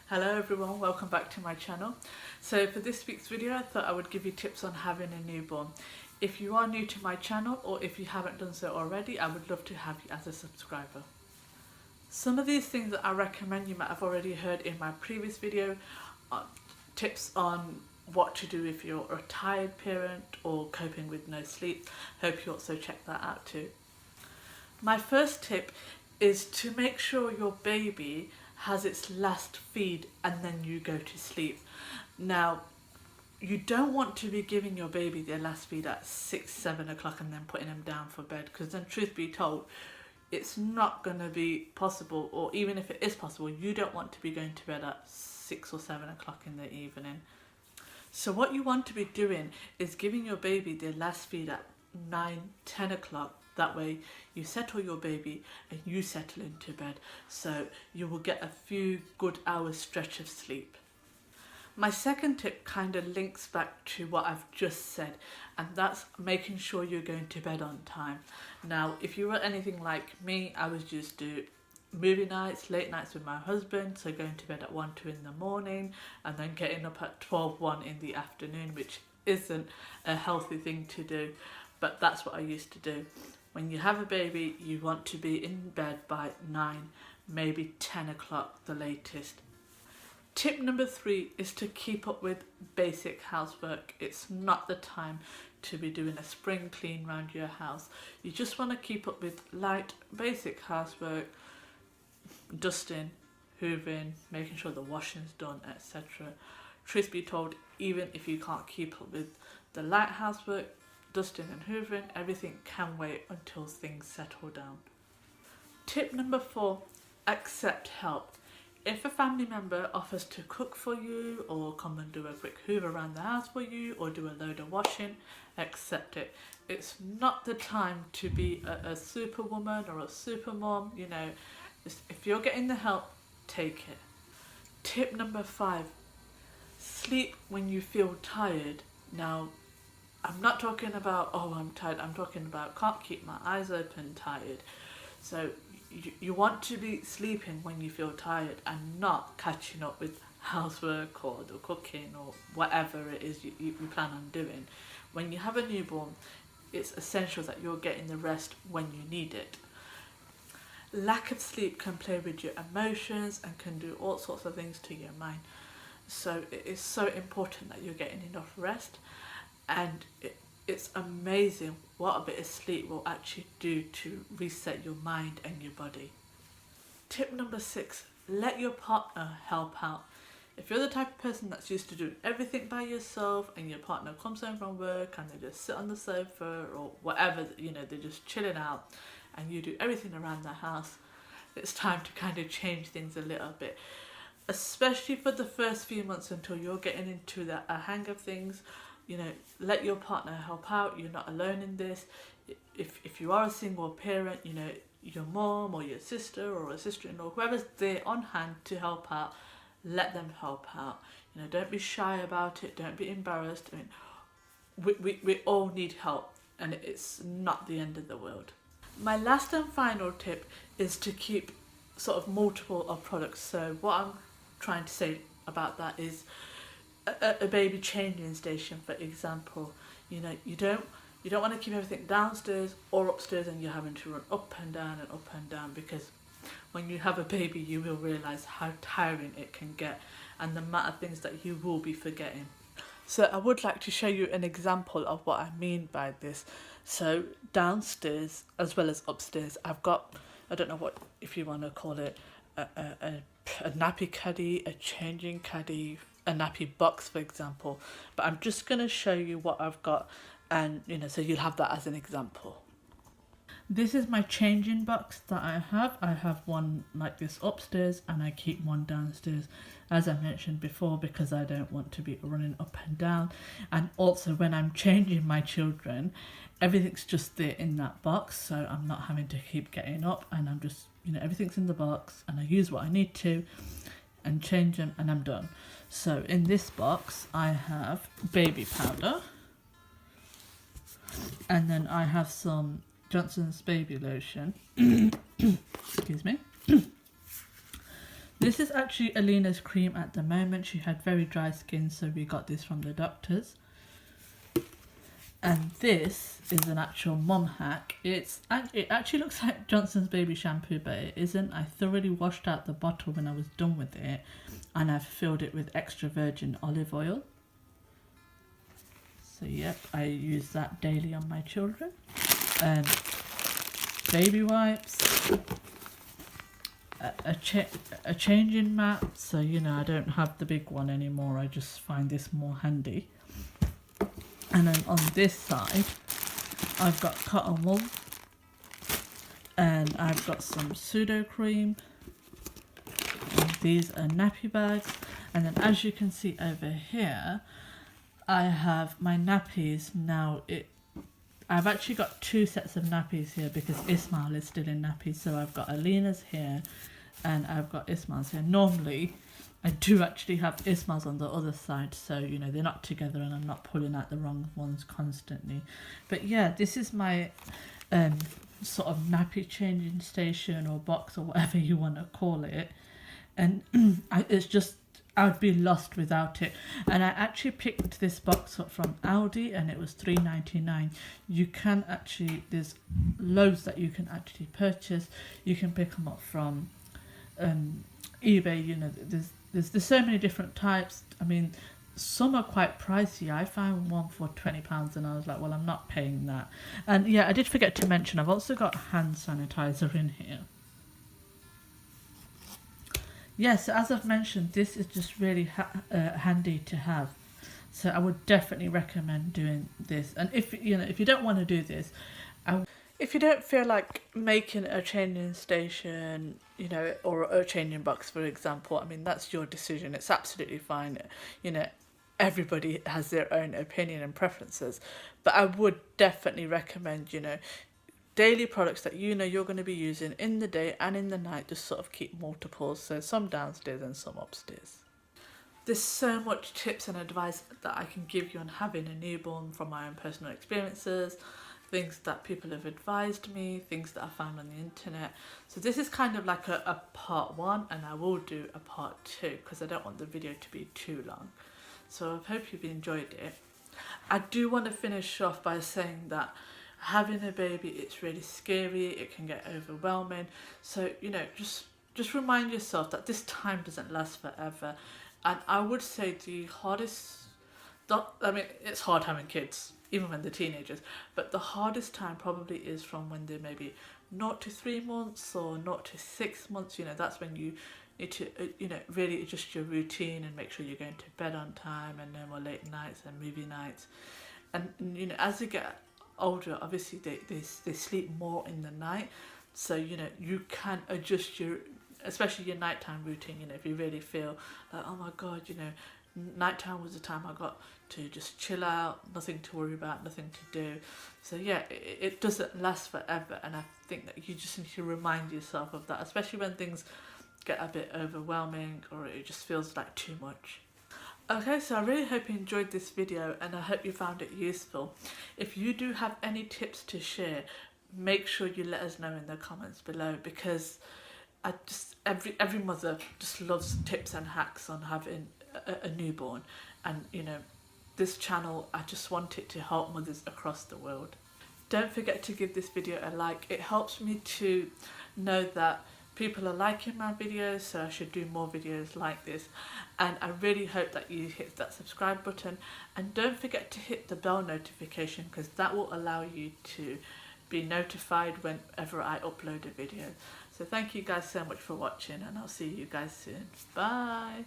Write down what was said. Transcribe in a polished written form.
Hello everyone, welcome back to my channel. So for this week's video I thought I would give you tips on having a newborn. If you are new to my channel or if you haven't done so already, I would love to have you as a subscriber. Some of these things that I recommend you might have already heard in my previous video, tips on what to do if you're a tired parent or coping with no sleep. Hope you also check that out too. My first tip is to make sure your baby has its last feed and then you go to sleep. Now, you don't want to be giving your baby their last feed at 6-7 o'clock and then putting them down for bed, because then truth be told, it's not going to be possible, or even if it is possible, you don't want to be going to bed at 6 or 7 o'clock in the evening. So what you want to be doing is giving your baby their last feed at 9-10 o'clock. That way you settle your baby and you settle into bed, so you will get a few good hours stretch of sleep. My second tip kind of links back to what I've just said, and that's making sure you're going to bed on time. Now, if you were anything like me, I was used to movie nights, late nights with my husband, so going to bed at 1-2 in the morning and then getting up at 12-1 in the afternoon, which isn't a healthy thing to do, but that's what I used to do. When you have a baby, you want to be in bed by 9, maybe 10 o'clock the latest. Tip number 3 is to keep up with basic housework. It's not the time to be doing a spring clean around your house. You just want to keep up with light, basic housework, dusting, hoovering, making sure the washing's done, etc. Truth be told, even if you can't keep up with the light housework, dusting and hoovering, everything can wait until things settle down. Tip number 4, accept help. If a family member offers to cook for you or come and do a quick hoover around the house for you or do a load of washing, accept it. It's not the time to be a superwoman or a super mom, you know. If you're getting the help, take it. Tip number 5, sleep when you feel tired. Now, I'm not talking about, oh, I'm tired. I'm talking about can't keep my eyes open, tired. So you want to be sleeping when you feel tired and not catching up with housework or the cooking or whatever it is you plan on doing. When you have a newborn, it's essential that you're getting the rest when you need it. Lack of sleep can play with your emotions and can do all sorts of things to your mind. So it is so important that you're getting enough rest. And it's amazing what a bit of sleep will actually do to reset your mind and your body. Tip number 6, let your partner help out. If you're the type of person that's used to doing everything by yourself and your partner comes home from work and they just sit on the sofa or whatever, you know, they're just chilling out and you do everything around the house, it's time to kind of change things a little bit. Especially for the first few months until you're getting into a hang of things. You know, let your partner help out. You're not alone in this. If you are a single parent, you know, your mom or your sister or a sister-in-law, whoever's there on hand to help out, let them help out. You know, don't be shy about it. Don't be embarrassed. I mean, we all need help, and it's not the end of the world. My last and final tip is to keep sort of multiple of products. So what I'm trying to say about that is a baby changing station, for example. You know, you don't want to keep everything downstairs or upstairs and you're having to run up and down, because when you have a baby you will realise how tiring it can get and the amount of things that you will be forgetting. So I would like to show you an example of what I mean by this. So downstairs as well as upstairs, I've got, I don't know what, if you want to call it, a nappy caddy, a changing caddy, a nappy box, for example, but I'm just going to show you what I've got, and you know, so you'll have that as an example. This is my changing box that I have one like this upstairs and I keep one downstairs, as I mentioned before, because I don't want to be running up and down. And also when I'm changing my children, everything's just there in that box, so I'm not having to keep getting up, and I'm just, you know, everything's in the box and I use what I need to and change them and I'm done. So in this box I have baby powder, and then I have some Johnson's baby lotion excuse me, This is actually Alina's cream at the moment. She had very dry skin, so we got this from the doctors. And this is an actual mum hack. It actually looks like Johnson's baby shampoo, but it isn't. I thoroughly washed out the bottle when I was done with it, and I've filled it with extra virgin olive oil. So yep, I use that daily on my children. And baby wipes, a changing mat, so you know I don't have the big one anymore. I just find this more handy. And then on this side, I've got cotton wool, and I've got some pseudo cream. And these are nappy bags, and then as you can see over here, I have my nappies now. I've actually got 2 sets of nappies here because Ismail is still in nappies. So I've got Alina's here and I've got Ismail's here. Normally, I do actually have Ismail's on the other side, so you know they're not together and I'm not pulling out the wrong ones constantly. But yeah, this is my sort of nappy changing station or box or whatever you want to call it. And it's just, I would be lost without it. And I actually picked this box up from Aldi and it was £3.99. You can actually, there's loads that you can actually purchase. You can pick them up from eBay. You know, there's so many different types. I mean, some are quite pricey. I found one for £20 and I was like, well, I'm not paying that. And yeah, I did forget to mention, I've also got hand sanitizer in here. Yes, as I've mentioned, this is just really handy to have. So I would definitely recommend doing this. And if you don't want to do this, if you don't feel like making a changing station, you know, or a changing box, for example, I mean, that's your decision. It's absolutely fine. You know, everybody has their own opinion and preferences. But I would definitely recommend, you know, daily products that you know you're going to be using in the day and in the night, just sort of keep multiples, so some downstairs and some upstairs. There's so much tips and advice that I can give you on having a newborn from my own personal experiences, things that people have advised me, things that I found on the internet. So this is kind of like a part 1, and I will do a part 2 because I don't want the video to be too long. So I hope you've enjoyed it. I do want to finish off by saying that having a baby, it's really scary, it can get overwhelming. So, you know, just remind yourself that this time doesn't last forever. And I would say I mean, it's hard having kids, even when they're teenagers, but the hardest time probably is from when they're maybe 0 to 3 months or 0 to 6 months. You know, that's when you need to, you know, really adjust your routine and make sure you're going to bed on time and no more late nights and movie nights. And you know, as they get older, obviously they sleep more in the night, so you know you can adjust your, especially your nighttime routine. You know, if you really feel like, oh my god, you know, nighttime was the time I got to just chill out, nothing to worry about, nothing to do. So yeah, it doesn't last forever, and I think that you just need to remind yourself of that, especially when things get a bit overwhelming or it just feels like too much. Okay, so I really hope you enjoyed this video and I hope you found it useful. If you do have any tips to share, make sure you let us know in the comments below, because every mother just loves tips and hacks on having a newborn. And you know, this channel, I just want it to help mothers across the world. Don't forget to give this video a like. It helps me to know that people are liking my videos, so I should do more videos like this. And I really hope that you hit that subscribe button, and don't forget to hit the bell notification, because that will allow you to be notified whenever I upload a video. So thank you guys so much for watching, and I'll see you guys soon. Bye.